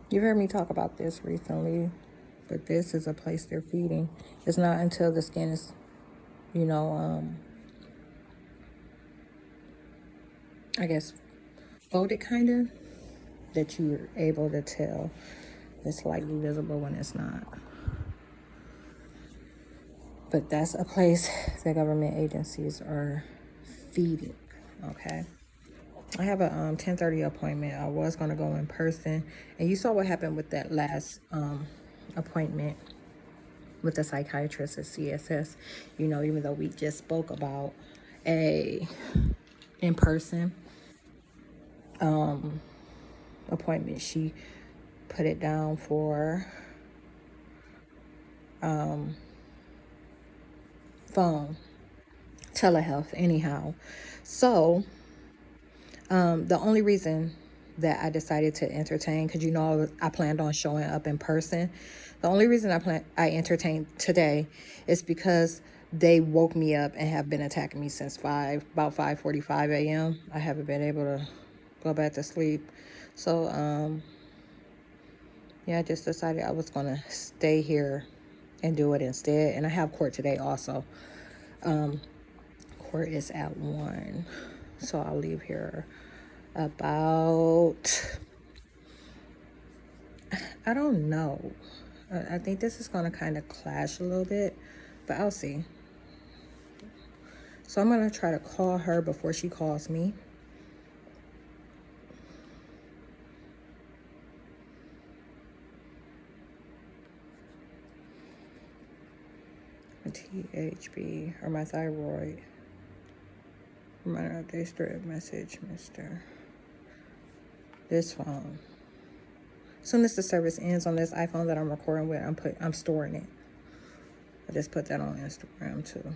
You've heard me talk about this recently, but this is a place they're feeding. It's not until the skin is, you know, I guess folded kind of, that you're able to tell. It's slightly visible when it's not. But that's a place that government agencies are feeding. Okay. I have a 10:30 appointment. I was gonna go in person, and you saw what happened with that last appointment with the psychiatrist at CSS. You know, even though we just spoke about a in person appointment, she put it down for phone telehealth. Anyhow, so the only reason that I decided to entertain, because I planned on showing up in person. The only reason I entertained today is because they woke me up and have been attacking me since about 5:45 a.m. I haven't been able to go back to sleep, so yeah, I just decided I was gonna stay here and do it instead. And I have court today also. Court is at 1, so I'll leave here about, I don't know. I think this is going to kind of clash a little bit, but I'll see. So I'm going to try to call her before she calls me. My THB or my thyroid. Reminder update strip message, Mr. This phone. As soon as the service ends on this iPhone that I'm recording with, I'm storing it. I just put that on Instagram too.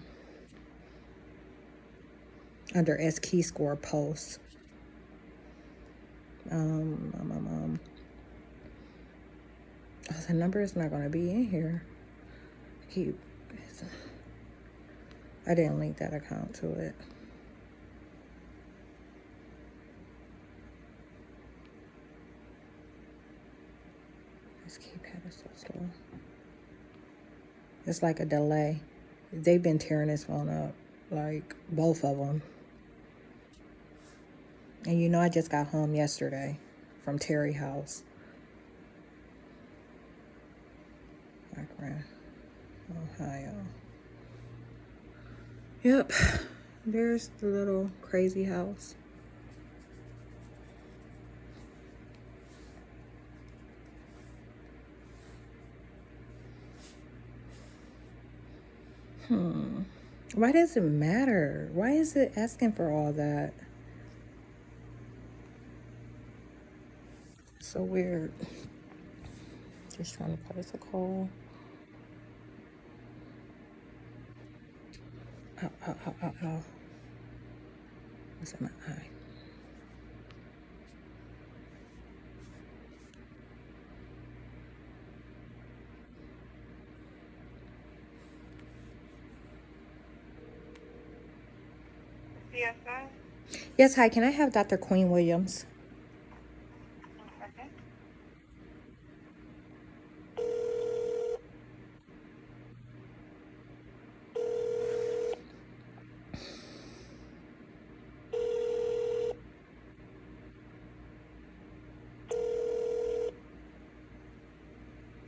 Under S Key Score posts. Oh, the number is not going to be in here. I didn't link that account to it. This keypad is so slow. It's like a delay. They've been tearing this phone up, like both of them. And I just got home yesterday from Terry House, Akron, Ohio. Yep, there's the little crazy house. Why does it matter? Why is it asking for all that? So weird. Just trying to place a call. Oh. What's in my eye? Yes, sir. Yes, hi. Can I have Dr. Queen Williams? Okay.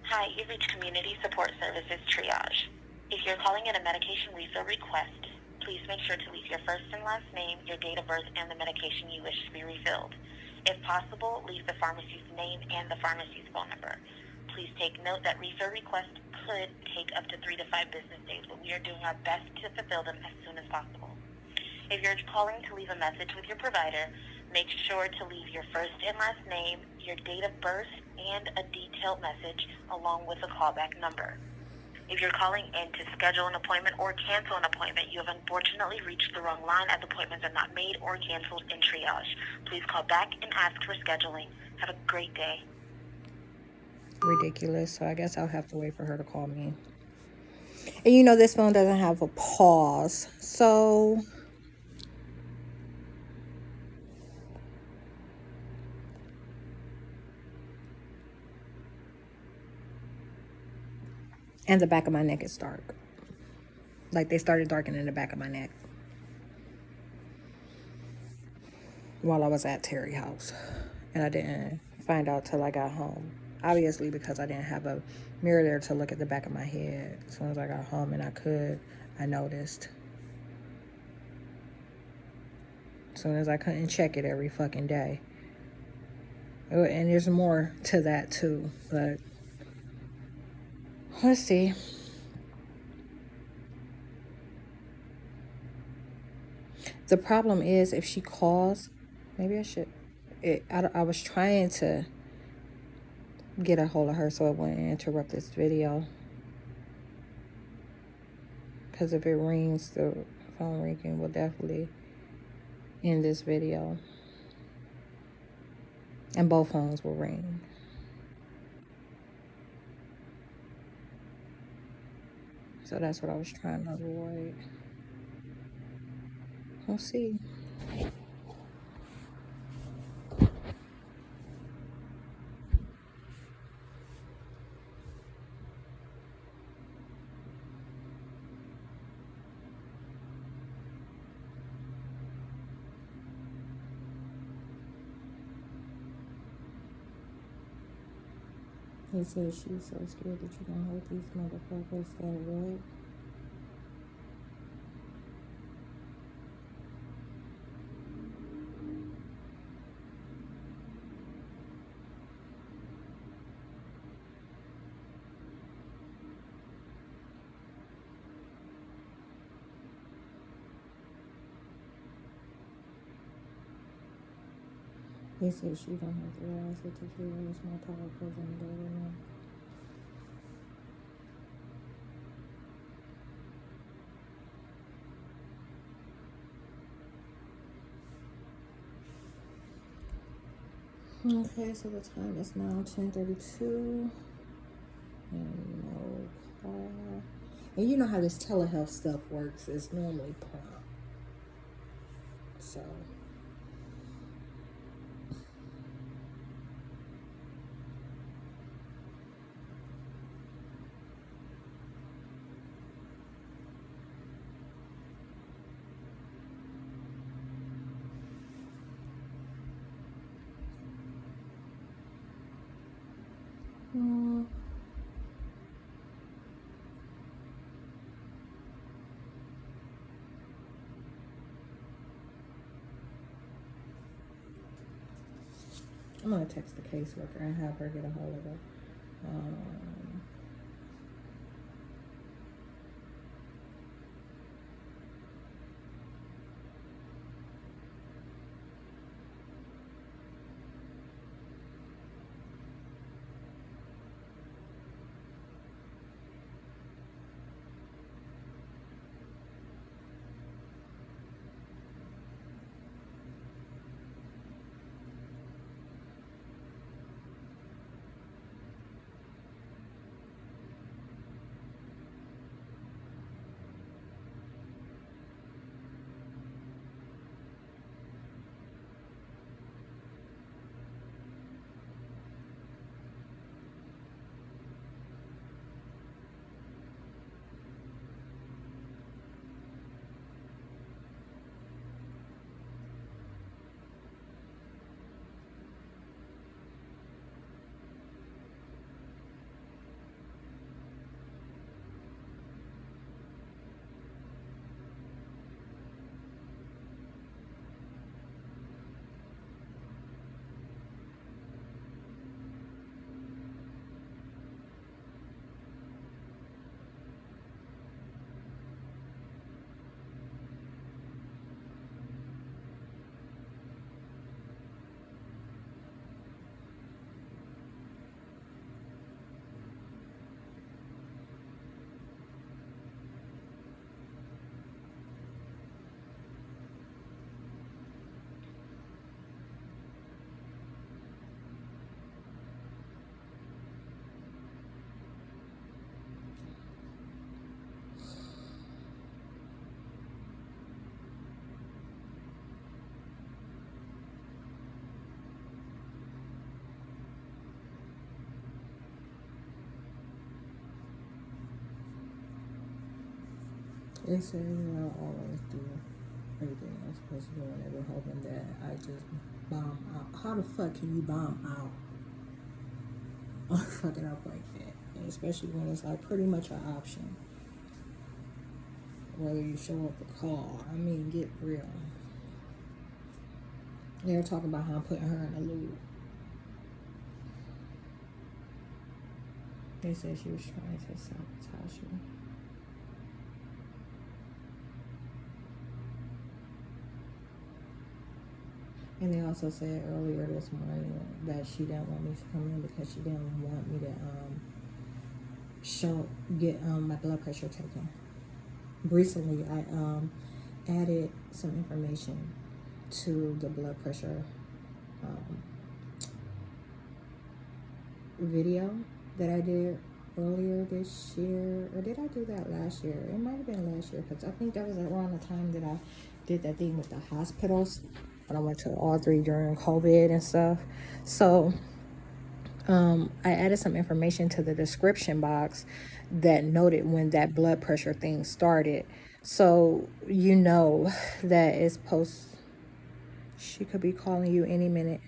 Hi, you've reached Community Support Services Triage. If you're calling in a medication refill request, please make sure to leave your first and last name, your date of birth, and the medication you wish to be refilled. If possible, leave the pharmacy's name and the pharmacy's phone number. Please take note that refill requests could take up to 3 to 5 business days, but we are doing our best to fulfill them as soon as possible. If you're calling to leave a message with your provider, make sure to leave your first and last name, your date of birth, and a detailed message along with a callback number. If you're calling in to schedule an appointment or cancel an appointment, you have unfortunately reached the wrong line as appointments are not made or canceled in triage. Please call back and ask for scheduling. Have a great day. Ridiculous. So I guess I'll have to wait for her to call me. And this phone doesn't have a pause. So And the back of my neck is dark. Like they started darkening the back of my neck while I was at Terry house. And I didn't find out till I got home. Obviously because I didn't have a mirror there to look at the back of my head. As soon as I got home and I noticed. As soon as I couldn't check it every fucking day. And there's more to that too, but let's see. The problem is if she calls, maybe I should. I was trying to get a hold of her so it wouldn't interrupt this video. Because if it rings, the phone ringing will definitely end this video. And both phones will ring. So that's what I was trying to avoid. We'll see. He says she's so scared that you're gonna hurt these motherfuckers that what? He says she don't have to realize that tequila is more powerful than the government. Okay, so the time is now 10:32. And no call. And you know how this telehealth stuff works. It's normally prompt. So. I'm gonna text the caseworker and have her get a hold of her. They say I'll always do everything I'm supposed to do, and they were hoping that I just bomb out. How the fuck can you bomb out on fucking up like that? And especially when it's like pretty much an option. Whether you show up or call. I mean, get real. They were talking about how I'm putting her in a loop. They said she was trying to sabotage you. And they also said earlier this morning that she didn't want me to come in because she didn't want me to get my blood pressure taken. Recently, I added some information to the blood pressure video that I did earlier this year, or did I do that last year? It might have been last year, because I think that was around the time that I did that thing with the hospitals when I went to all 3 during COVID and stuff. So I added some information to the description box that noted when that blood pressure thing started. So you know that it's she could be calling you any minute.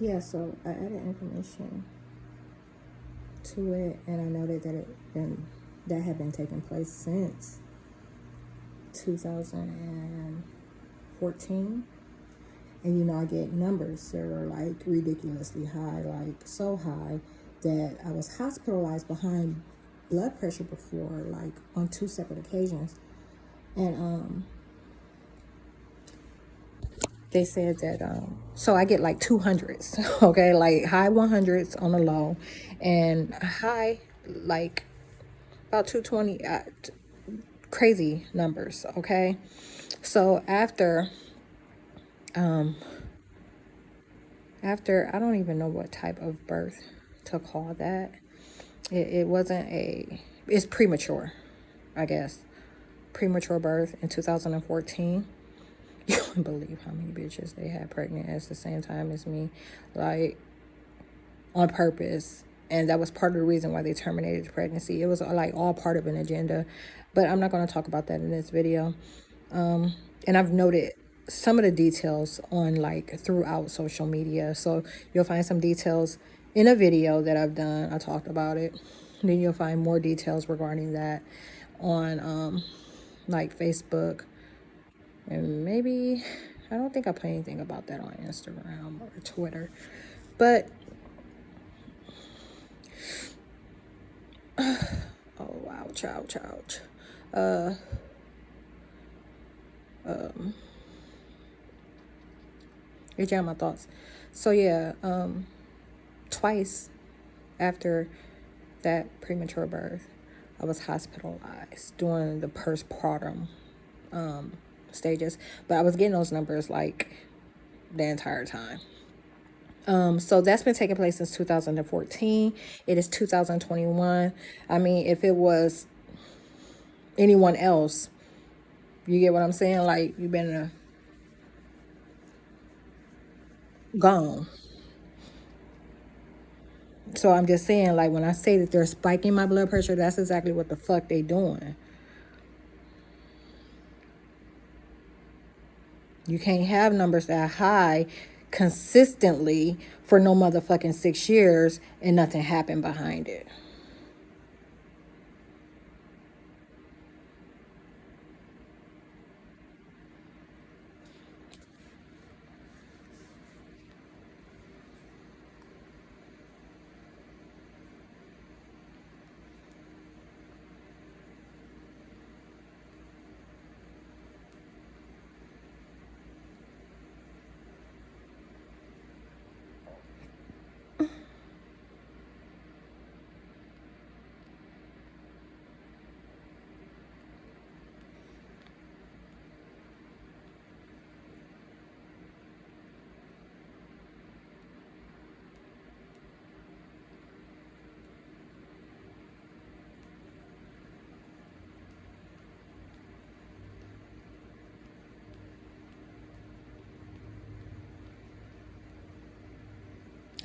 Yeah, so I added information to it, and I noted that that had been taking place since 2014. And I get numbers that are like ridiculously high, like so high that I was hospitalized behind blood pressure before, like on 2 separate occasions. And they said that so I get like 200s, okay, like high 100s on the low, and high like about 220, crazy numbers, okay. So after I don't even know what type of birth to call that. It wasn't it's premature, I guess. Premature birth in 2014. You wouldn't believe how many bitches they had pregnant at the same time as me, like on purpose. And that was part of the reason why they terminated the pregnancy. It was like all part of an agenda, but I'm not going to talk about that in this video. And I've noted some of the details on like throughout social media. So you'll find some details in a video that I've done. I talked about it. Then you'll find more details regarding that on like Facebook. And maybe, I don't think I put anything about that on Instagram or Twitter. But, oh, ouch, ouch, ouch. You're jamming my thoughts. So, yeah, twice after that premature birth, I was hospitalized during the postpartum stages, but I was getting those numbers like the entire time. So that's been taking place since 2014. It is 2021. I mean, if it was anyone else, you get what I'm saying? Like, you've been gone. So I'm just saying, like, when I say that they're spiking my blood pressure, that's exactly what the fuck they doing. You can't have numbers that high consistently for no motherfucking 6 years and nothing happened behind it.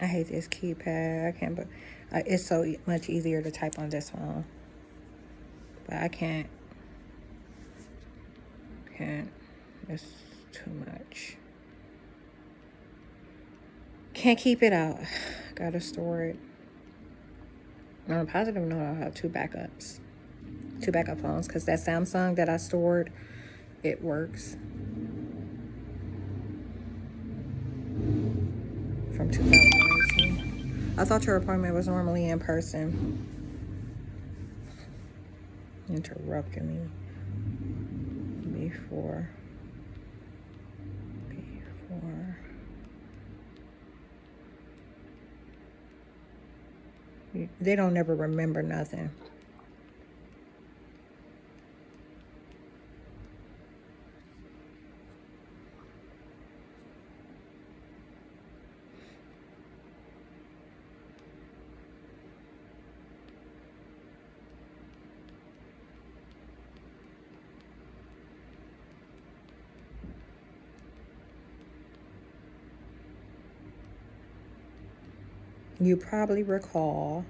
I hate this keypad. I can't, but it's so much easier to type on this one. But I can't. It's too much. Can't keep it out. Gotta store it. On a positive note, I'll have two backup phones, because that Samsung that I stored, it works. From 2018. I thought your appointment was normally in person. Interrupting me before. They don't never remember nothing. You probably recall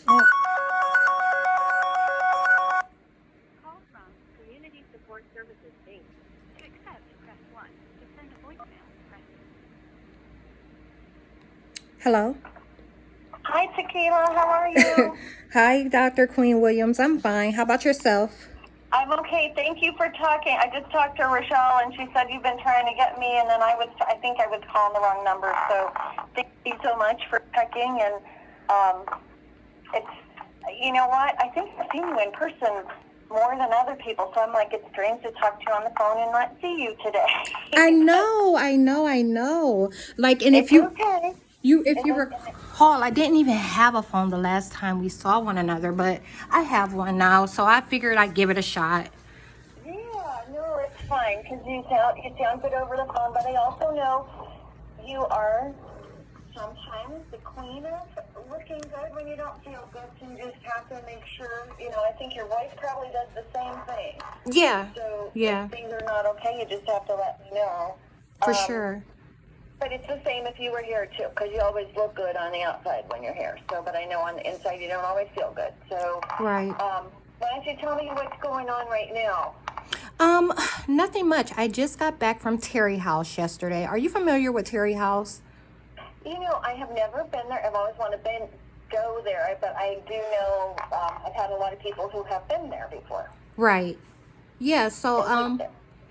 Call from Community Support Services, Inc. To accept, press 1. To send a voicemail, press 2. Hello. Hi, Tequila. How are you? Hi, Dr. Queen Williams. I'm fine. How about yourself? I'm okay. Thank you for talking. I just talked to Rochelle, and she said you've been trying to get me, and then I think I was calling the wrong number. So thank you so much for checking. And it's, you know what? I think I've seen you in person more than other people. So I'm like, it's strange to talk to you on the phone and not see you today. I know. Like, and if you Okay. if you recall, I didn't even have a phone the last time we saw one another, but I have one now, so I figured I'd give it a shot. Yeah, no, it's fine because you sound good over the phone, but I also know you are sometimes the queen of looking good when you don't feel good. So you just have to make sure, I think your wife probably does the same thing. Yeah. So Yeah. if things are not okay, you just have to let me know. For sure. But it's the same if you were here too, because you always look good on the outside when you're here. So, but I know on the inside you don't always feel good. So, Right. Why don't you tell me what's going on right now? Nothing much. I just got back from Terry House yesterday. Are you familiar with Terry House? I have never been there. I've always wanted to go there, but I do know I've had a lot of people who have been there before. Right. Yeah. So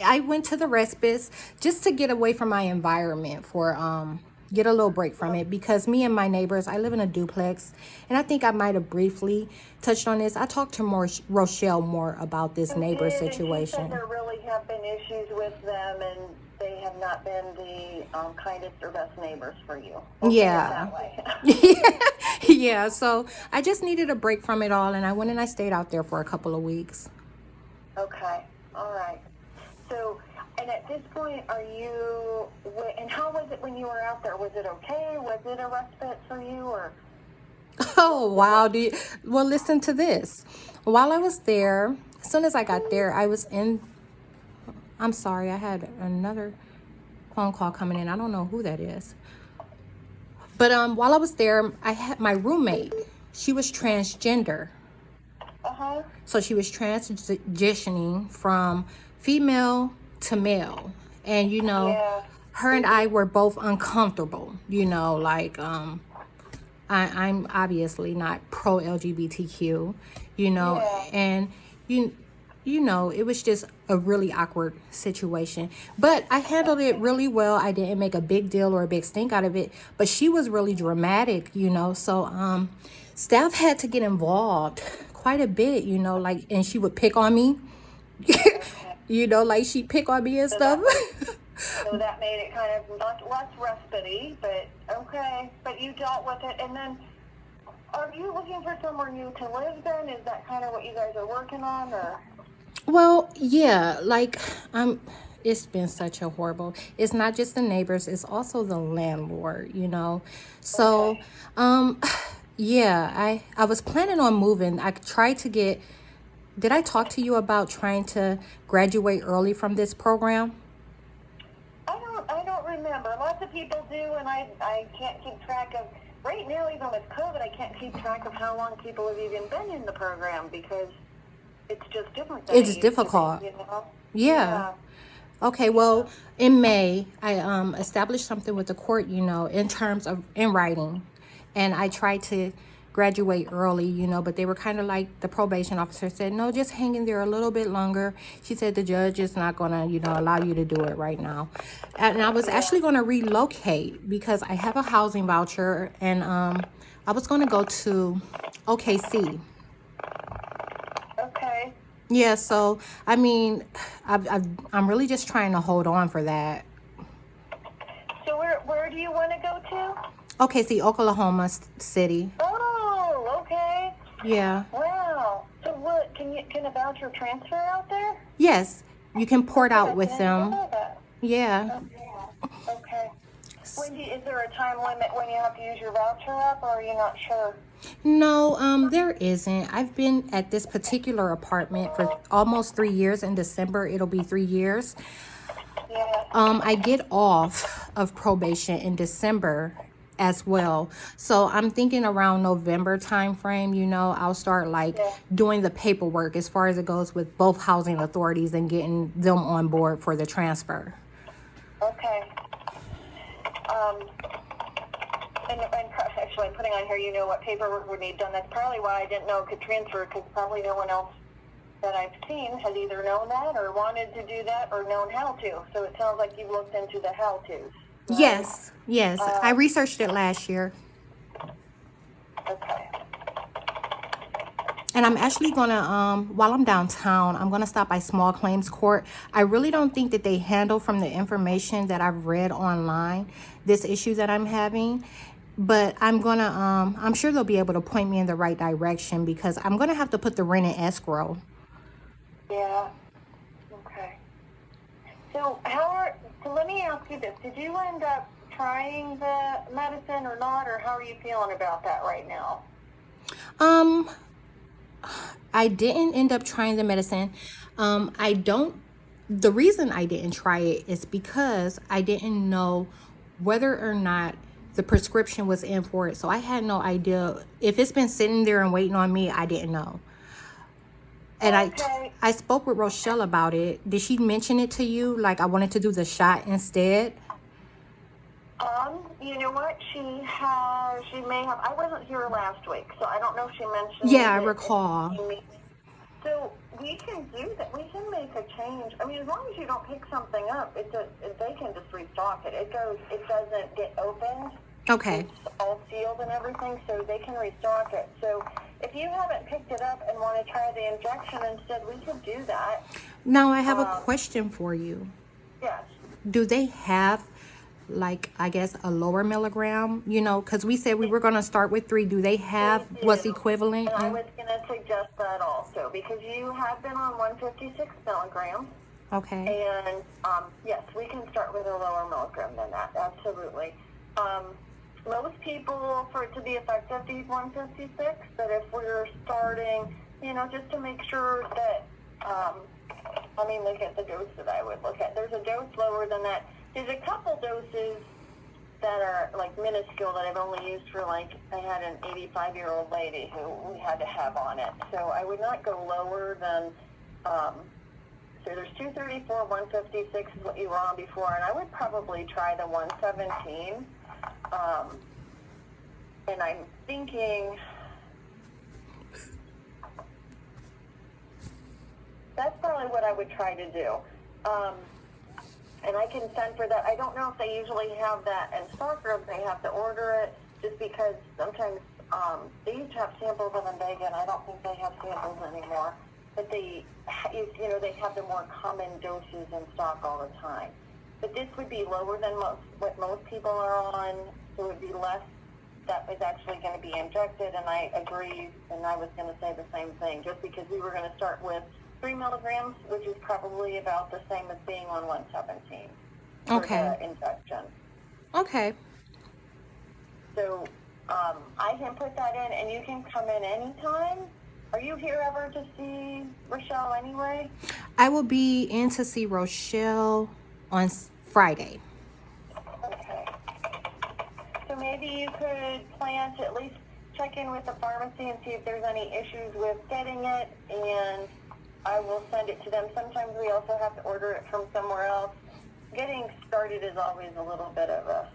I went to the respite just to get away from my environment for get a little break from it, because me and my neighbors, I live in a duplex, and I think I might have briefly touched on this. I talked to Rochelle more about this neighbor And she said situation. there really have been issues with them, and they have not been the kindest or best neighbors for you. We'll say it Yeah. that way. Yeah, so I just needed a break from it all, and I went and I stayed out there for a couple of weeks. Okay, all right. So, and at this point, are you, and how was it when you were out there? Was it okay? Was it a respite for you, or? Oh, wow. Well, listen to this. While I was there, as soon as I got there, I'm sorry, I had another phone call coming in. I don't know who that is. But while I was there, I had my roommate. She was transgender. Uh-huh. So she was transitioning from female to male. And, Yeah. her and I were both uncomfortable, like I'm obviously not pro LGBTQ, Yeah. and it was just a really awkward situation. But I handled it really well. I didn't make a big deal or a big stink out of it. But she was really dramatic, so staff had to get involved quite a bit, like, and she would pick on me. Like she'd pick on me and stuff. So that made it kind of less respite-y, but okay. But you dealt with it, and then are you looking for somewhere new to live then? Is that kind of what you guys are working on, or? Well, yeah, like it's been such a horrible. It's not just the neighbors, it's also the landlord, So, Okay. yeah, I was planning on moving. I tried to get Did I talk to you about trying to graduate early from this program? I don't remember. Lots of people do, and I can't keep track of, right now, even with COVID, I can't keep track of how long people have even been in the program, because it's just different than it It's used to be, difficult. Yeah. Yeah. Okay, well, in May, I established something with the court, in terms of in writing, and I tried to graduate early, but they were kind of like, the probation officer said, no, just hang in there a little bit longer. She said the judge is not gonna, allow you to do it right now, and I was actually gonna relocate because I have a housing voucher, and I was gonna go to OKC. Okay. Yeah, so I mean, I'm really just trying to hold on for that. So where do you want to go to? OKC, Oklahoma City. Oh, okay. Yeah. Wow. So what, can a voucher transfer out there? Yes, you can port out with I them. didn't know that. Yeah. Okay. Is there a time limit when you have to use your voucher up, or are you not sure? No, there isn't. I've been at this particular apartment for almost 3 years. In December, it'll be 3 years. Yeah. I get off of probation in December as well. So I'm thinking around November time frame, I'll start like doing the paperwork as far as it goes with both housing authorities and getting them on board for the transfer. Okay. And actually, I'm putting on here, what paperwork would need done. That's probably why I didn't know it could transfer, because probably no one else that I've seen has either known that or wanted to do that or known how to. So it sounds like you've looked into the how-tos. Right? Yes. I researched it last year. Okay. And I'm actually gonna, while I'm downtown, I'm gonna stop by Small Claims Court. I really don't think that they handle, from the information that I've read online, this issue that I'm having. But I'm sure they'll be able to point me in the right direction, because I'm gonna have to put the rent in escrow. Yeah. Okay. So let me ask you this. Did you end up trying the medicine or not, or how are you feeling about that right now? I didn't end up trying the medicine. The reason I didn't try it is because I didn't know whether or not the prescription was in for it. So I had no idea. If it's been sitting there and waiting on me, I didn't know. And Okay. I spoke with Rochelle about it. Did she mention it to you? Like, I wanted to do the shot instead? You know what? She may have. I wasn't here last week, so I don't know if she mentioned. Yeah, I it. recall. So we can do that. We can make a change. I mean, as long as you don't pick something up, they can just restock it. It doesn't get opened. Okay. It's all sealed and everything, so they can restock it. So if you haven't picked it up and want to try the injection instead, we could do that. Now I have a question for you. Yes. Do they have, like, I guess, a lower milligram? You know, because we said we were going to start with 3. Do they have They do. what's equivalent? And I was going to suggest that also, because you have been on 156 milligrams. Okay. And yes, we can start with a lower milligram than that. Absolutely. Most people, for it to be effective, need 156. But if we're starting, just to make sure that, let me look at the dose that I would look at. There's a dose lower than that. There's a couple doses that are like minuscule that I've only used for I had an 85-year-old lady who we had to have on it. So I would not go lower than, so there's 234, 156 is what you were on before, and I would probably try the 117. And I'm thinking that's probably what I would try to do. And I can send for that. I don't know if they usually have that in stock or if they have to order it, just because sometimes they used to have samples of Invega, and I don't think they have samples anymore. But they have the more common doses in stock all the time. But this would be lower than what most people are on, so it would be less that is actually going to be injected. And I agree, and I was going to say the same thing, just because we were going to start with 3 milligrams, which is probably about the same as being on 117 for Okay. the injection. Okay. So I can put that in, and you can come in anytime. Are you here ever to see Rochelle anyway? I will be in to see Rochelle on Friday. Okay. So maybe you could plan to at least check in with the pharmacy and see if there's any issues with getting it, and I will send it to them. Sometimes we also have to order it from somewhere else. Getting started is always a little bit of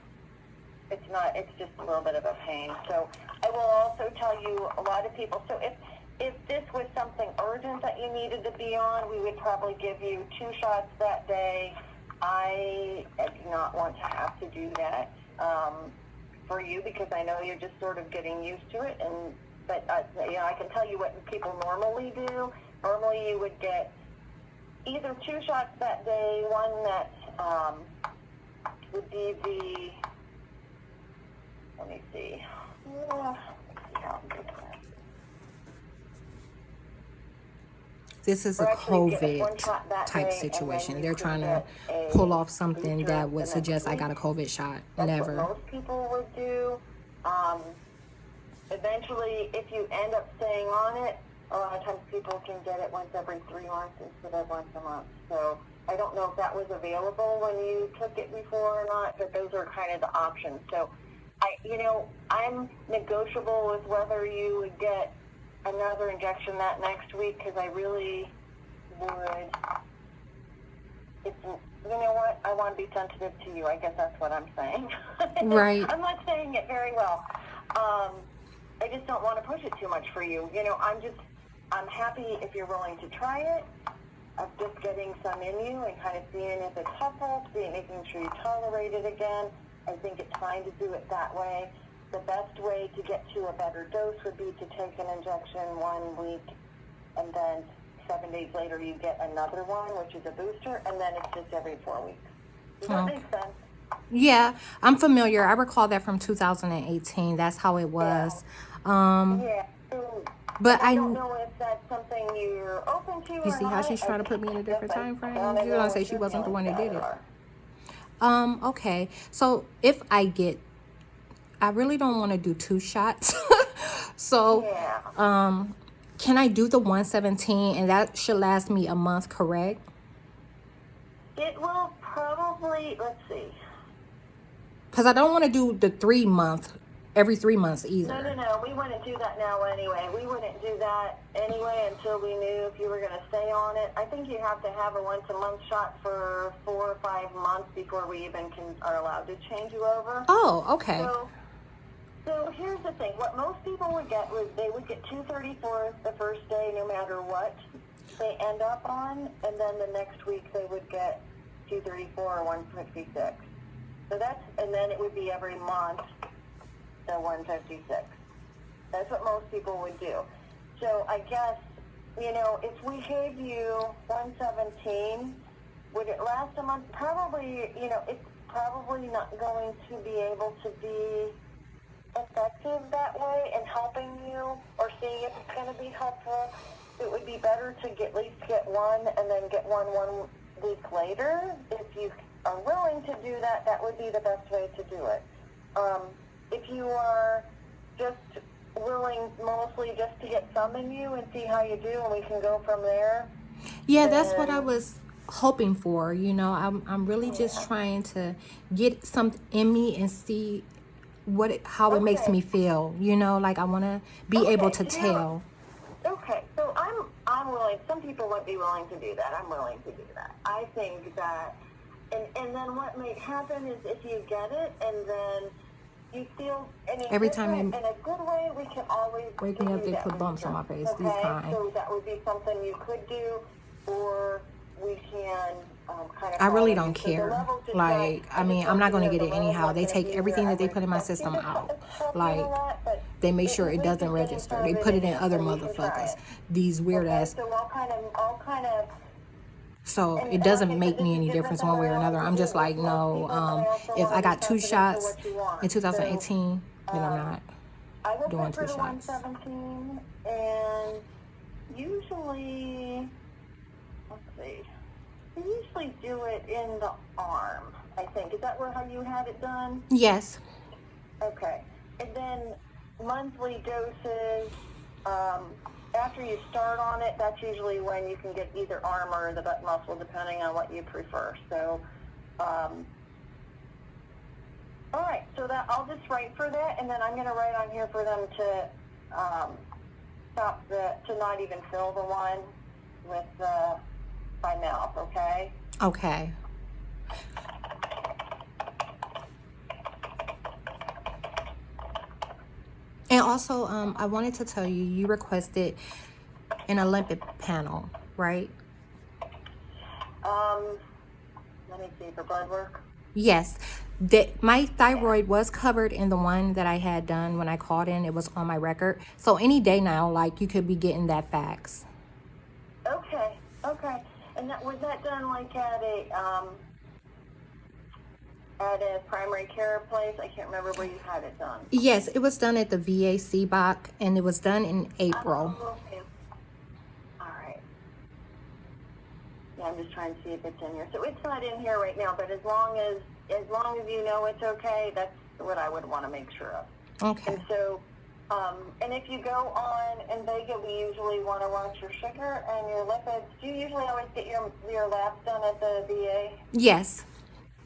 it's just a little bit of a pain. So I will also tell you, a lot of people, so if this was something urgent that you needed to be on, we would probably give you 2 shots that day. I do not want to have to do that for you, because I know you're just sort of getting used to it. But I can tell you what people normally do. Normally you would get either 2 shots that day, one that would be the, let me see. This is a COVID type situation. They're trying to pull off something that would suggest I got a COVID shot. Never. That's what most people would do. Eventually, if you end up staying on it, a lot of times people can get it once every 3 months instead of once a month. So I don't know if that was available when you took it before or not, but those are kind of the options. So I'm negotiable with whether you would get another injection that next week, because I really would. You know what? I want to be sensitive to you. I guess that's what I'm saying. Right. I'm not saying it very well. I just don't want to push it too much for you. I'm happy if you're willing to try it, of just getting some in you and kind of seeing if it's helpful, making sure you tolerate it again. I think it's fine to do it that way. The best way to get to a better dose would be to take an injection 1 week, and then 7 days later you get another one, which is a booster, and then it's just every 4 weeks. Does that make sense? Yeah, I'm familiar. I recall that from 2018. That's how it was. Yeah. But I don't know if that's something you're open to. You see how she's trying to put me in a different time frame? She's gonna say she wasn't the one that did it. Okay. So if I get, I really don't want to do 2 shots. So, can I do the 117, and that should last me a month, correct? It will probably, let's see. Because I don't want to do the 3 month, every 3 months either. No. We wouldn't do that now anyway. We wouldn't do that anyway until we knew if you were going to stay on it. I think you have to have a once-a-month shot for 4 or 5 months before we even are allowed to change you over. Oh, okay. So here's the thing. What most people would get was they would get 234 the first day no matter what. they end up on, and then the next week they would get 234 or 156. So that's, and then it would be every month, the 156. That's what most people would do. So I guess, you know, if we gave you 117, would it last a month? Probably, you know, it's probably not going to be able to be effective that way in helping you or seeing if it's going to be helpful. It would be better to at least get one and then get one week later. If you are willing to do that, that would be the best way to do it. If you are just willing mostly just to get some in you and see how you do, and we can go from there. Yeah, that's what I was hoping for. You know, I'm really just trying to get something in me and see how it makes me feel. You know, like I want to be able to tell. Okay, so I'm willing. Some people wouldn't be willing to do that. I'm willing to do that. I think that, and then what might happen is if you get it and then you feel any Every time different in a good way, we can always wake give me up, you they that put bumps on my booster, face. These kind. So that would be something you could do, or we can kind of. I really follow don't you. So the care. levels just Like, got- I mean, just I'm not want going to you get know it the levels anyhow. aren't They gonna take be everything where that they I would put in my expect you system to out. help you Like, a lot, but they make sure at it least doesn't you're getting register. some They of put it in you, other so we can try motherfuckers. it. These weird Okay, ass. so I'll kind of. So And it like doesn't I said, make this me is any different difference than one what way or I another. also I'm do just with like, most no. people, but I also If want I to be got 2 sensitive to shots what you want. in So 2018, then I'm not I will doing put for 2 the shots. 117, and usually, let's see, we usually do it in the arm, I think. Is that where how you had it done? Yes. Okay. And then monthly doses, after you start on it, that's usually when you can get either arm or the butt muscle, depending on what you prefer. So, all right, so that I'll just write for that, and then I'm going to write on here for them to to not even fill the one with by mouth, okay? Okay. And also, I wanted to tell you, you requested an Olympic panel, right? Let me see, for blood work. Yes. My thyroid was covered in the one that I had done when I called in. It was on my record. So any day now, like, you could be getting that fax. Okay. And was that done like at a primary care place? I can't remember where you had it done. Yes, it was done at the VA CBOC, and it was done in April. Oh, okay. All right. Yeah, I'm just trying to see if it's in here. So it's not in here right now, but as long as you know it's okay, that's what I would want to make sure of. Okay. And so, and if you go on in Vega, we usually want to watch your sugar and your lipids. Do you usually always get your labs done at the VA? Yes.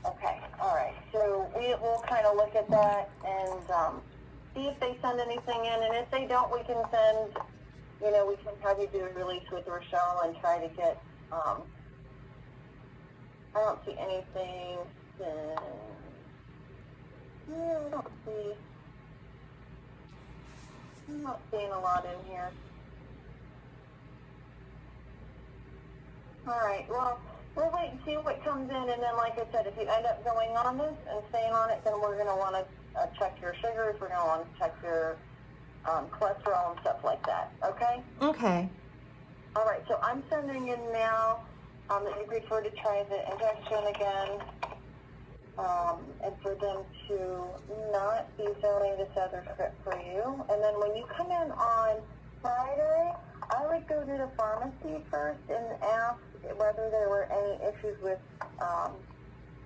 Okay, all right. So we'll kind of look at that and see if they send anything in. And if they don't, we can send, we can have you do a release with Rochelle and try to get, I don't see anything. I'm not seeing a lot in here. All right, well, we'll wait and see what comes in, and then, like I said, if you end up going on this and staying on it, then we're going to want to check your sugars, we're going to want to check your cholesterol and stuff like that, okay? Okay. All right, so I'm sending in now that you prefer to try the injection again, and for them to not be filling this other script for you. And then when you come in on Friday, I would go to the pharmacy first and ask whether there were any issues with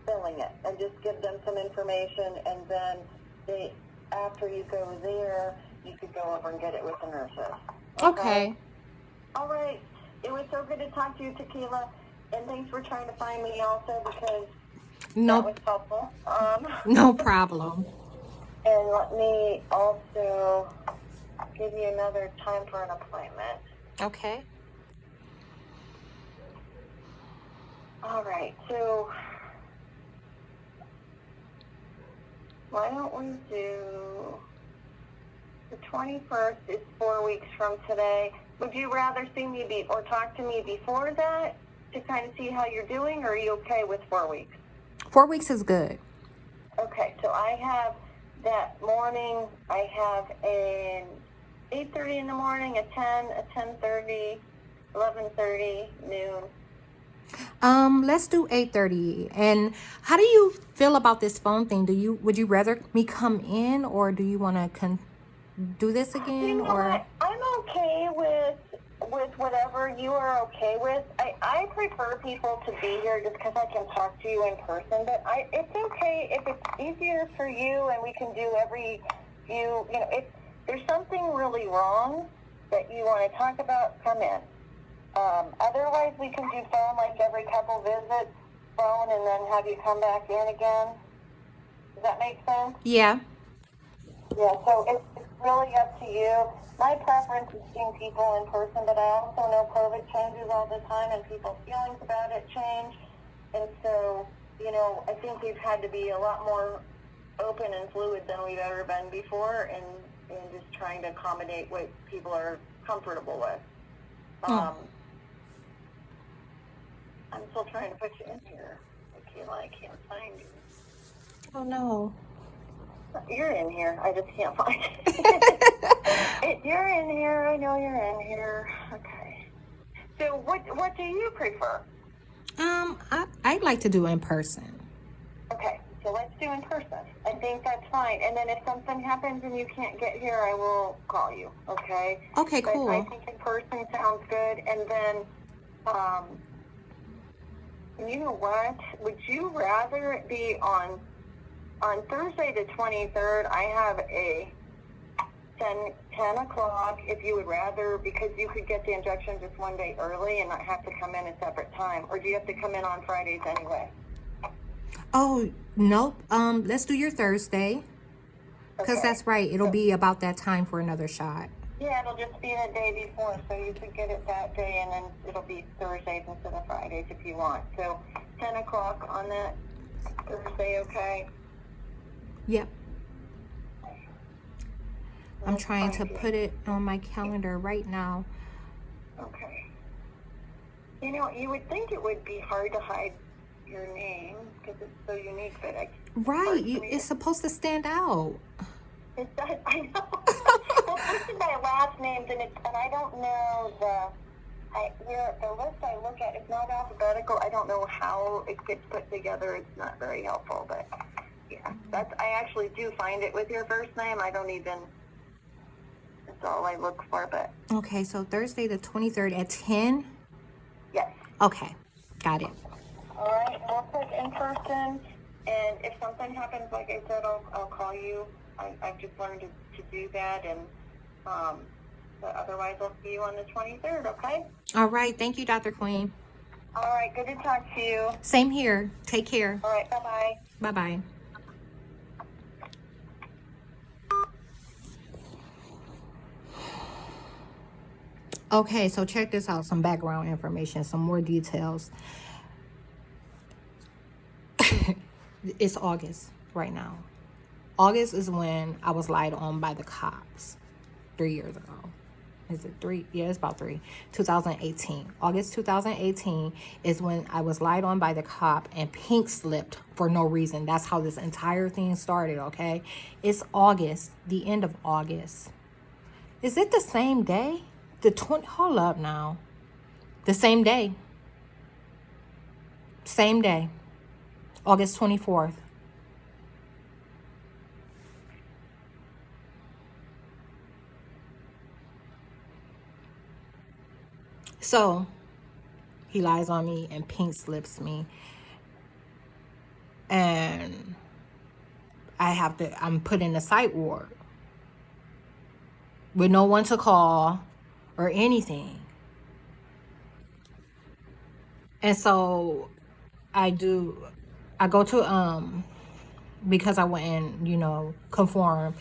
filling it, and just give them some information, and then after you go there, you could go over and get it with the nurses. Okay. All right. It was so good to talk to you, Tequila, and thanks for trying to find me also, because that was helpful. No problem. And let me also give you another time for an appointment. Okay. All right, so why don't we do the 21st is 4 weeks from today. would you rather see me or talk to me before that to kind of see how you're doing, or are you okay with 4 weeks? 4 weeks is good. Okay, so I have that morning, I have an 8:30 in the morning, a 10, a 10:30, 11:30, noon. Let's do 8:30. And how do you feel about this phone thing? Would you rather me come in, or do you want to do this again? You know Or what? I'm okay with whatever you are okay with. I prefer people to be here just because I can talk to you in person. But it's okay if it's easier for you and we can do if there's something really wrong that you want to talk about, come in. Otherwise, we can do phone like every couple visits, phone, and then have you come back in again. Does that make sense? yeah. Yeah, so it's really up to you. My preference is seeing people in person, but I also know COVID changes all the time and people's feelings about it change. And so, I think we've had to be a lot more open and fluid than we've ever been before, and just trying to accommodate what people are comfortable with. I'm still trying to put you in here. Kayla, I can't find you. Oh no. You're in here. I just can't find you. You're in here. I know you're in here. Okay. So what do you prefer? I'd like to do in person. Okay. So let's do in person. I think that's fine. And then if something happens and you can't get here, I will call you. Okay. Okay, cool. But I think in person sounds good. And then, you know what? Would you rather it be on Thursday the 23rd? I have a 10 o'clock, if you would rather, because you could get the injection just one day early and not have to come in a separate time. Or do you have to come in on Fridays anyway? Oh, nope. Let's do your Thursday. Because Okay. that's right. It'll be about that time for another shot. Yeah, it'll just be the day before, so you could get it that day, and then it'll be Thursdays instead of Fridays if you want. So 10 o'clock on that Thursday, okay? Yep. I'm Let's trying to find you. put it on my calendar right now. Okay. You would think it would be hard to hide your name because it's so unique, but Right. It's supposed to stand out. It does. I know. Well, this is my last names, and I don't know the list I look at. It's not alphabetical. I don't know how it gets put together. It's not very helpful, but yeah, I actually do find it with your first name. I don't even. That's all I look for, but Okay, so Thursday the 23rd at 10? yes. Okay, got it. All right, we'll put in person, and if something happens, like I said, I'll call you. I've just learned to do that, and but otherwise I'll see you on the 23rd, okay? All right, thank you, Dr. Queen. All right, good to talk to you. Same here. Take care. All right, bye-bye. Bye-bye. Okay, so check this out. Some background information, some more details. It's August right now. August is when I was lied on by the cops 3 years ago. Is it 3? Yeah, it's about 3. 2018. August 2018 is when I was lied on by the cop and pink slipped for no reason. That's how this entire thing started, okay? It's August, the end of August. Is it the same day? Hold up now. The same day. Same day. August 24th. So, he lies on me and pink slips me. And I'm put in a psych ward with no one to call or anything. And so I go to, because I wouldn't, conform,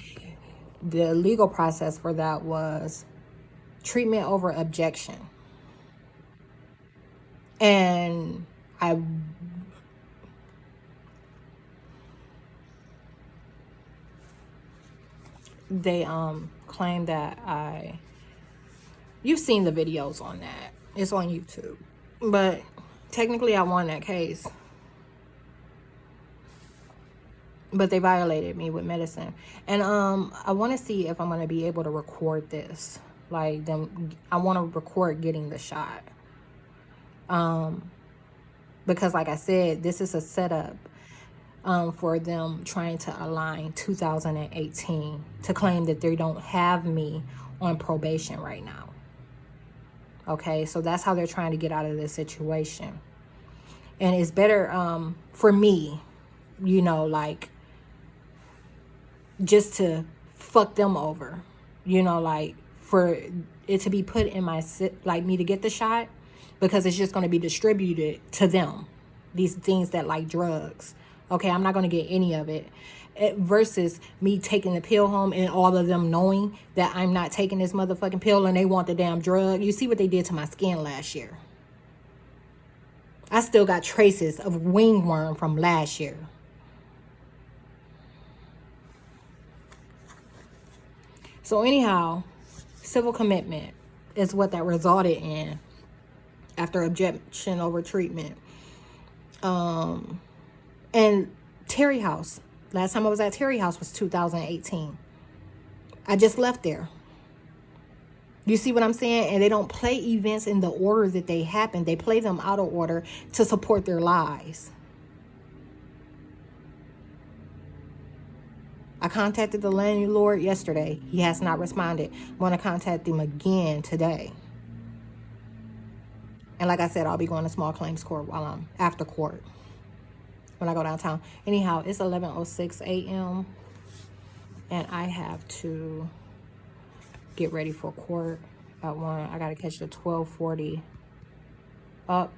the legal process for that was treatment over objection. And they claimed that I You've seen the videos on that. It's on YouTube. But technically I won that case. But they violated me with medicine. And I want to see if I'm going to be able to record this. Like, them, I want to record getting the shot. Because like I said, this is a setup for them trying to align 2018 to claim that they don't have me on probation right now. Okay, so that's how they're trying to get out of this situation. And it's better for me, you know, like, just to fuck them over, you know, like, for it to be put in my, like, me to get the shot, because it's just going to be distributed to them, these things that like drugs. Okay, I'm not going to get any of it. Versus me taking the pill home and all of them knowing that I'm not taking this motherfucking pill and they want the damn drug. You see what they did to my skin last year. I still got traces of wingworm from last year. So anyhow, civil commitment is what that resulted in after objection over treatment. And Terry House. Last time I was at Terry House was 2018. I just left there. You see what I'm saying? And they don't play events in the order that they happen. They play them out of order to support their lies. I contacted the landlord yesterday. He has not responded. I'm going to contact him again today. And like I said, I'll be going to small claims court while I'm after court, when I go downtown. Anyhow, it's 11:06 a.m. and I have to get ready for court at 1. I got to catch the 12:40 up.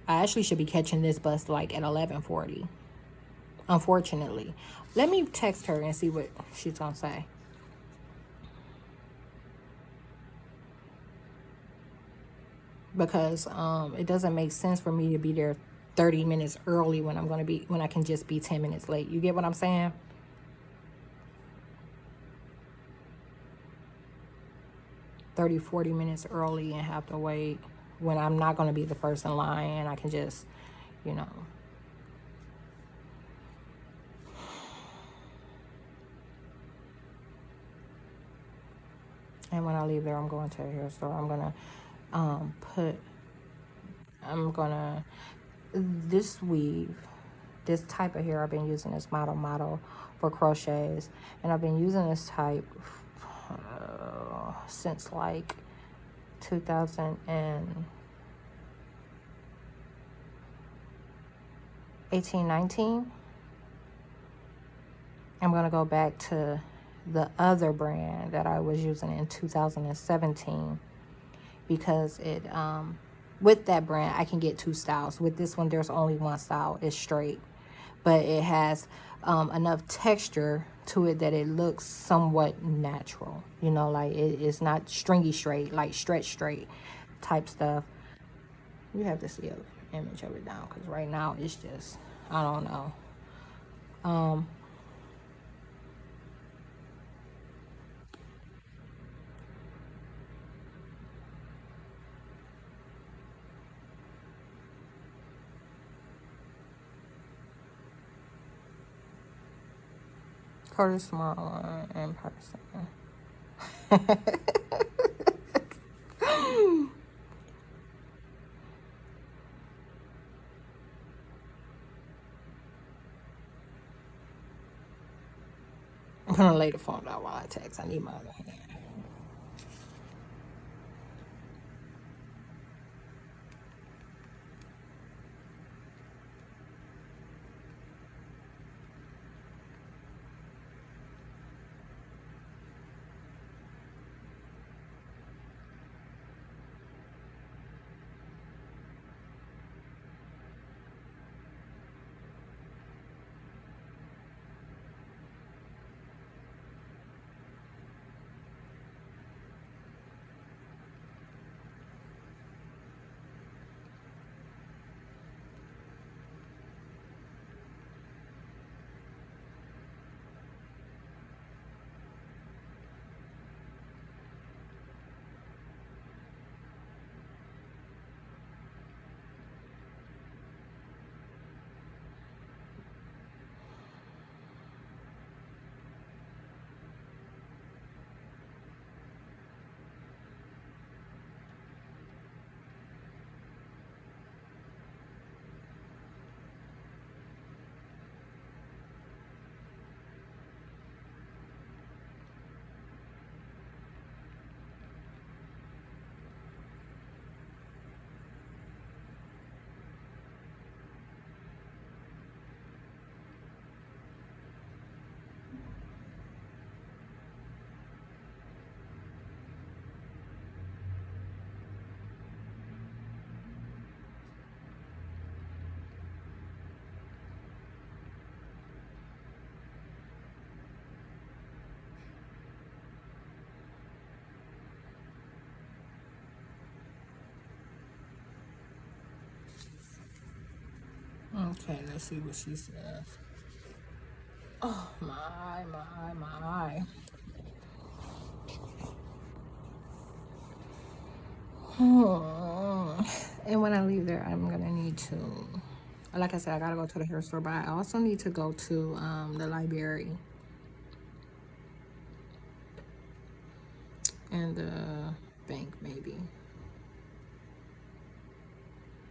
I actually should be catching this bus like at 11:40. Unfortunately. Let me text her and see what she's going to say. Because it doesn't make sense for me to be there 30 minutes early when when I can just be 10 minutes late. You get what I'm saying? $30, $40 minutes early and have to wait when I'm not going to be the first in line, and I can just, you know. And when I leave there, I'm going to a hair store. I'm going to this weave, this type of hair I've been using this model for crochets, and I've been using this type since like 2018, 19. I'm gonna go back to the other brand that I was using in 2017, because it with that brand I can get 2 styles. With this one, there's only 1 style. It's straight, but it has enough texture to it that it looks somewhat natural, you know, like it's not stringy straight, like stretch straight type stuff. You have to see an image of it now, because right now it's just, I don't know. Curtis Small in person. I'm gonna lay the phone down while I text. I need my other hand. Okay, let's see what she says. Oh, my. And when I leave there, I'm gonna need to, like I said, I gotta go to the hair store, but I also need to go to the library and the bank, maybe.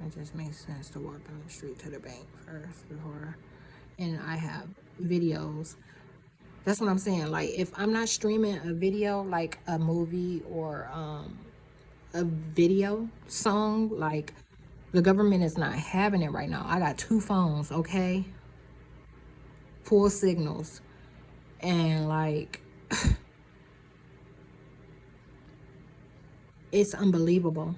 It just makes sense to walk down the street to the bank first before. And I have videos. That's what I'm saying. Like, if I'm not streaming a video, like a movie or a video song, like, the government is not having it right now. I got 2 phones, okay? Full signals. And, like, it's unbelievable.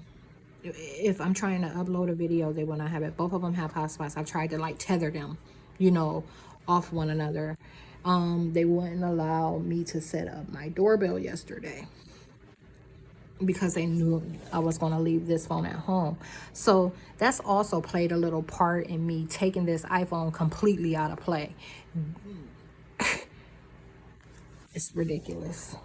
If I'm trying to upload a video, they will not have it. Both of them have hotspots. I've tried to, like, tether them, you know, off one another. They wouldn't allow me to set up my doorbell yesterday because they knew I was going to leave this phone at home. So that's also played a little part in me taking this iPhone completely out of play. It's ridiculous.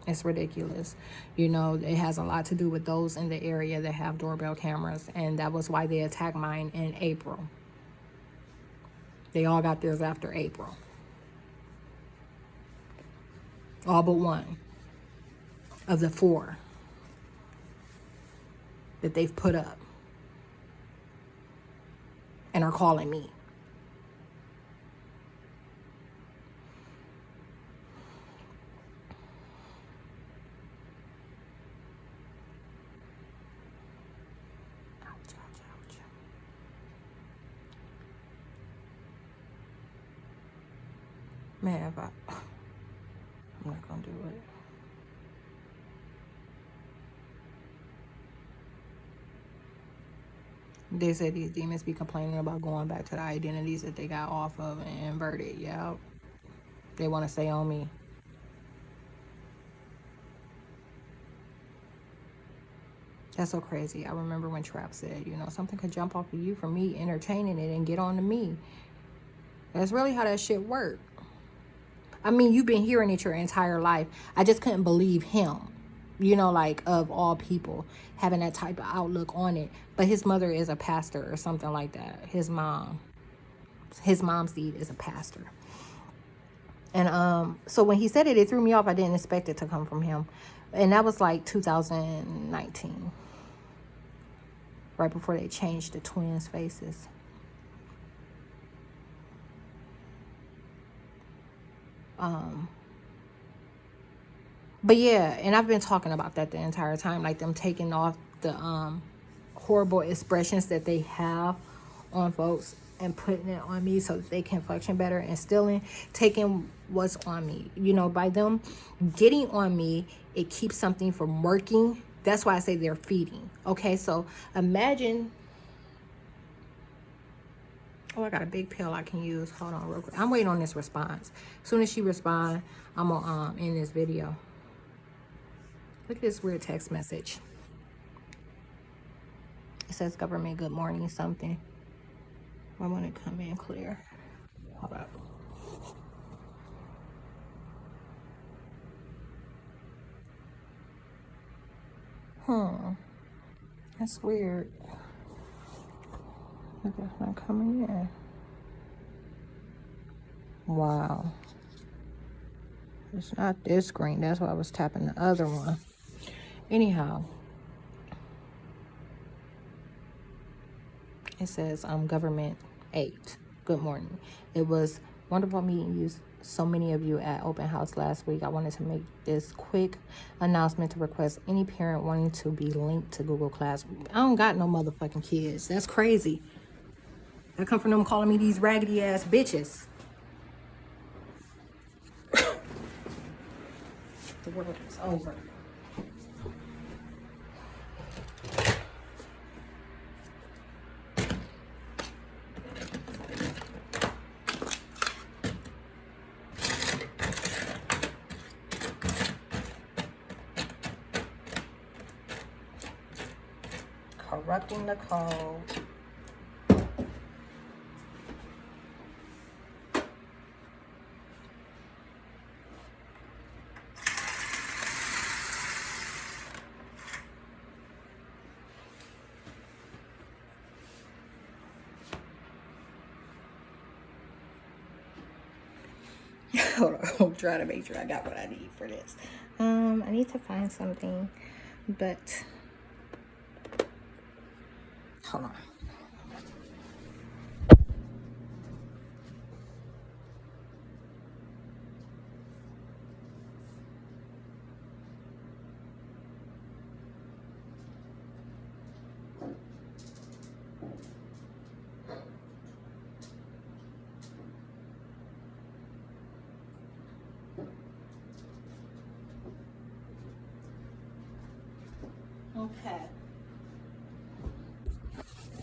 It's ridiculous. You know, it has a lot to do with those in the area that have doorbell cameras, and that was why they attacked mine in April. They all got theirs after April. All but one of the 4 that they've put up and are calling me. Man, I'm not gonna do it. They said these demons be complaining about going back to the identities that they got off of and inverted. Yeah, they want to stay on me. That's so crazy. I remember when Trap said, you know, something could jump off of you for me entertaining it and get on to me. That's really how that shit worked. I mean, you've been hearing it your entire life. I just couldn't believe him, you know, like, of all people, having that type of outlook on it. But his mother is a pastor or something like that. His mom's seed is a pastor. And so when he said it, it threw me off. I didn't expect it to come from him. And that was like 2019, right before they changed the twins' faces. But yeah, and I've been talking about that the entire time, like them taking off the horrible expressions that they have on folks and putting it on me so that they can function better, and taking what's on me. You know, by them getting on me, it keeps something from working. That's why I say they're feeding. Okay, so imagine. Oh, I got a big pill I can use. Hold on real quick. I'm waiting on this response. As soon as she responds, I'm gonna end this video. Look at this weird text message. It says government good morning something. I want to come in clear. Hold up. That's weird. That's not coming in. Wow. It's not this screen. That's why I was tapping the other one. Anyhow. It says government 8. Good morning. It was wonderful meeting you, so many of you at open house last week. I wanted to make this quick announcement to request any parent wanting to be linked to Google Classroom. I don't got no motherfucking kids. That's crazy. I come from them calling me these raggedy ass bitches. The world is over. corrupting the code. Hold on, I'm trying to make sure I got what I need for this. I need to find something, but hold on. Okay.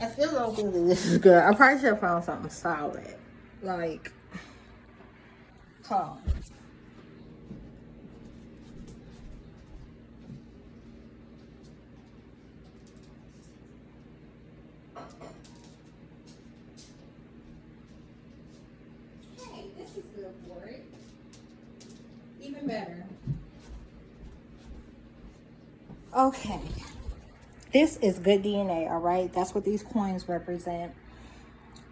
I feel like this is good. I probably should have found something solid. Like, hold on. Hey, this is good for it. Even better. Okay. This is good DNA, all right? That's what these coins represent.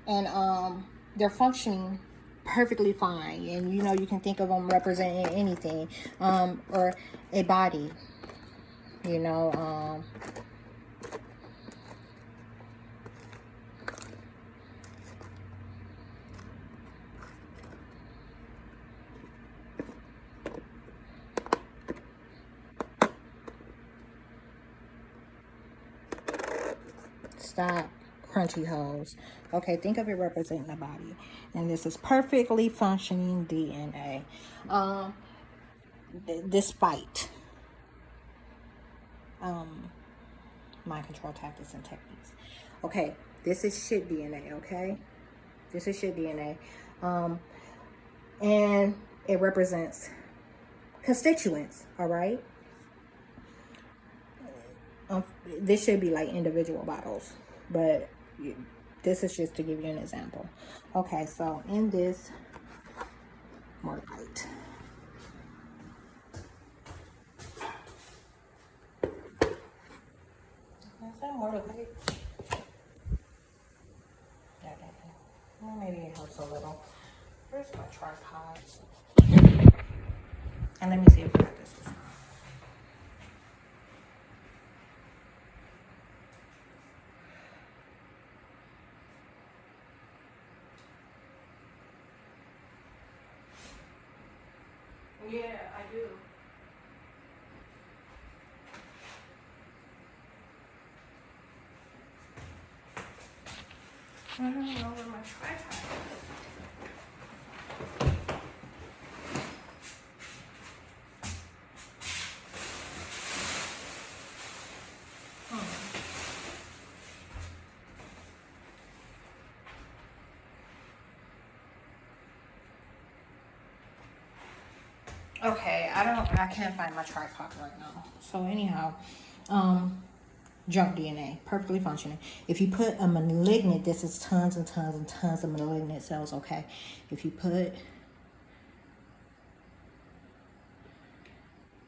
And they're functioning perfectly fine. And you know, you can think of them representing anything, or a body, you know. Stop, crunchy holes. Okay, think of it representing the body. And this is perfectly functioning DNA. Despite mind control tactics and techniques. Okay, this is shit DNA, okay? This is shit DNA. And it represents constituents, all right? This should be like individual bottles, but this is just to give you an example. Okay, so in this mortite, is that mortite? Yeah, well, maybe it helps a little. Where's my tripod? And let me see if I got this. Yeah, I do. I don't know where my tripod is. Okay, I can't find my tripod right now. So anyhow, junk DNA, perfectly functioning. If you put a malignant, this is tons and tons and tons of malignant cells, okay? If you put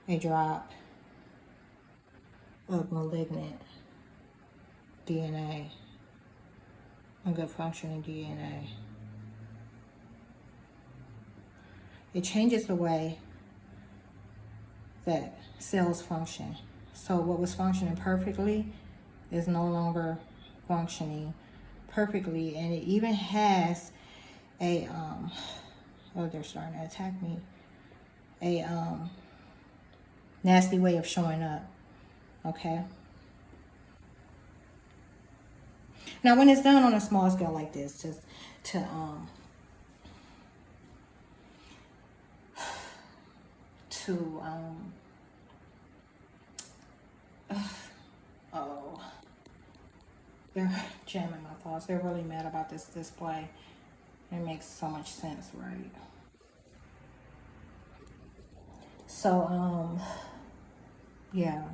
a drop of malignant DNA, a good functioning DNA, it changes the way that cells function. So what was functioning perfectly is no longer functioning perfectly, and it even has a oh, they're starting to attack me, a nasty way of showing up. Okay, now when it's done on a small scale like this, just to oh, they're jamming my thoughts. They're really mad about this display. It makes so much sense, right? So yeah.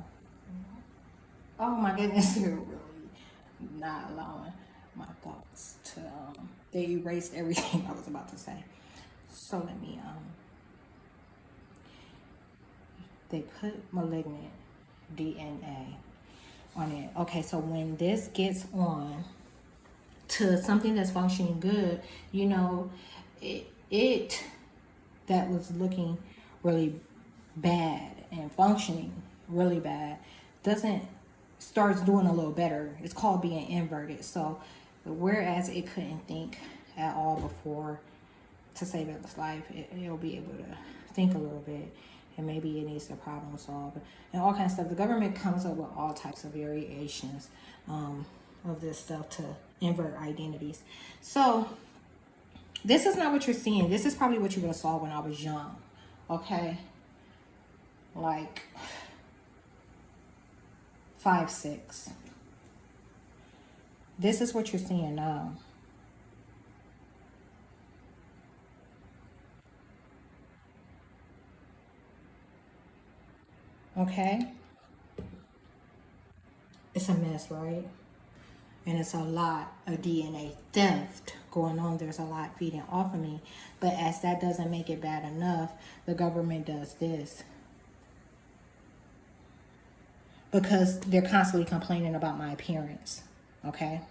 Oh my goodness, they're really not allowing my thoughts to, they erased everything I was about to say. So let me, they put malignant DNA on it. Okay, so when this gets on to something that's functioning good, you know, it that was looking really bad and functioning really bad starts doing a little better. It's called being inverted. So whereas it couldn't think at all before to save its life, it'll be able to think a little bit, and maybe it needs to problem solve and all kinds of stuff. The government comes up with all types of variations of this stuff to invert identities. So this is not what you're seeing. This is probably what you would have saw when I was young. Okay, like 5, 6. This is what you're seeing now. Okay, it's a mess, right? And it's a lot of DNA theft going on. There's a lot feeding off of me. But as that doesn't make it bad enough, the government does this. Because they're constantly complaining about my appearance. Okay?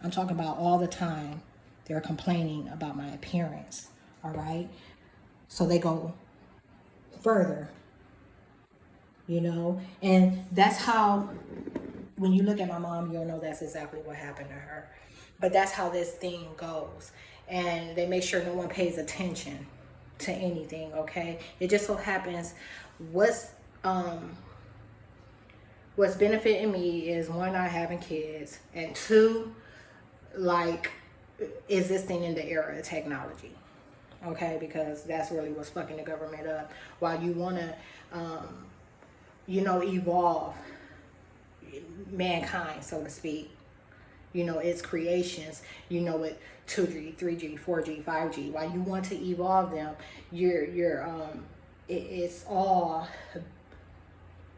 I'm talking about all the time. They're complaining about my appearance. All right? So they go further. You know? And that's how, when you look at my mom, you'll know that's exactly what happened to her. But that's how this thing goes. And they make sure no one pays attention to anything, okay? It just so happens what's benefiting me is, one, not having kids, and 2, like, existing in the era of technology, okay? Because that's really what's fucking the government up. While you want to, you know, evolve mankind, so to speak, you know, its creations, you know, with 2G, 3G, 4G, 5G, while you want to evolve them, it's all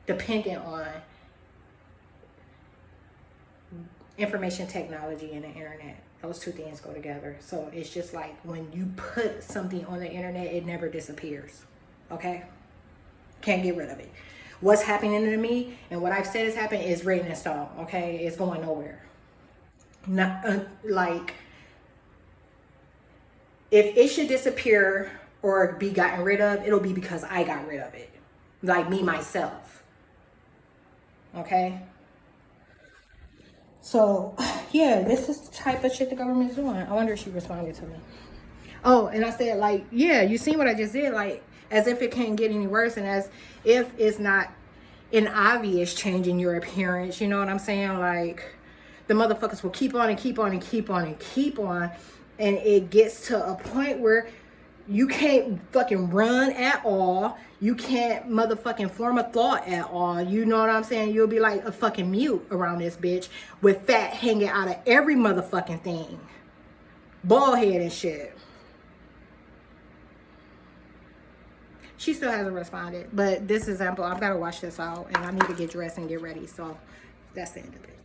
dependent on information technology and the internet. Those two things go together. So it's just like when you put something on the internet, it never disappears. Okay? Can't get rid of it. What's happening to me and what I've said is happening is written in stone. Okay? It's going nowhere. Not like, if it should disappear or be gotten rid of, it'll be because I got rid of it. Like me, myself. Okay? So, yeah, this is the type of shit the government's doing. I wonder if she responded to me. Oh, and I said, like, yeah, you see what I just did? Like, as if it can't get any worse, and as if it's not an obvious change in your appearance. You know what I'm saying? Like, the motherfuckers will keep on and keep on and keep on and keep on. And it gets to a point where you can't fucking run at all. You can't motherfucking form a thought at all. You know what I'm saying? You'll be like a fucking mute around this bitch with fat hanging out of every motherfucking thing. Bald head and shit. She still hasn't responded. But this example, I've got to watch this out. And I need to get dressed and get ready. So that's the end of it.